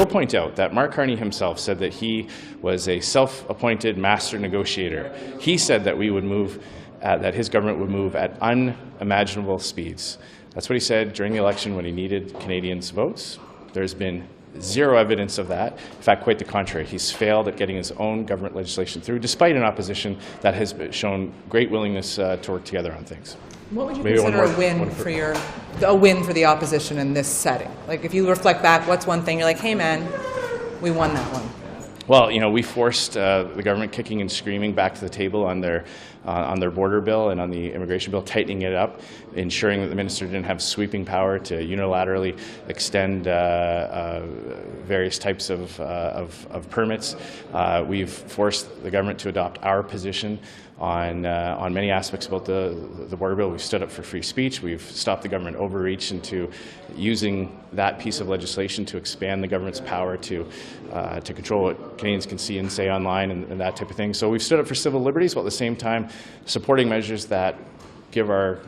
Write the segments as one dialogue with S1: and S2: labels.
S1: point out that Mark Carney himself said that he was a self-appointed master negotiator. He said that we would move, that his government would move at unimaginable speeds. That's what he said during the election when he needed Canadians' votes. There's been zero evidence of that. In fact, quite the contrary. He's failed at getting his own government legislation through, despite an opposition that has shown great willingness to work together on things.
S2: What would you consider a win for the opposition in this setting? Like, if you reflect back, what's one thing you're like, hey man, we won that one?
S1: Well, you know, we forced the government kicking and screaming back to the table on their border bill and on the immigration bill, tightening it up, ensuring that the minister didn't have sweeping power to unilaterally extend various types of permits. We've forced the government to adopt our position on many aspects about the border bill. We've stood up for free speech. We've stopped the government overreach into using that piece of legislation to expand the government's power to control what Canadians can see and say online and that type of thing. So we've stood up for civil liberties while at the same time supporting measures that give our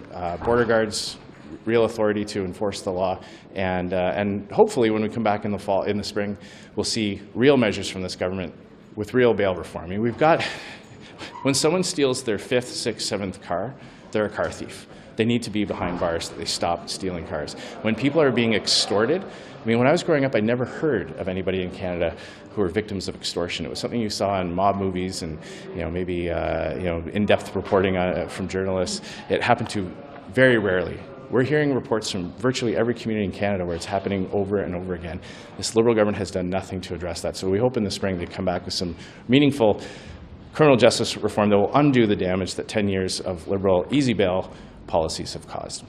S1: border guards real authority to enforce the law, and hopefully when we come back in the spring, we'll see real measures from this government with real bail reform. I mean, we've got. When someone steals their 5th, 6th, 7th car, they're a car thief. They need to be behind bars so that they stop stealing cars. When people are being extorted, I mean, when I was growing up, I never heard of anybody in Canada who were victims of extortion. It was something you saw in mob movies and, you know, maybe in-depth reporting from journalists. It happened to very rarely. We're hearing reports from virtually every community in Canada where it's happening over and over again. This Liberal government has done nothing to address that. So we hope in the spring they come back with some meaningful criminal justice reform that will undo the damage that 10 years of Liberal easy bail policies have caused.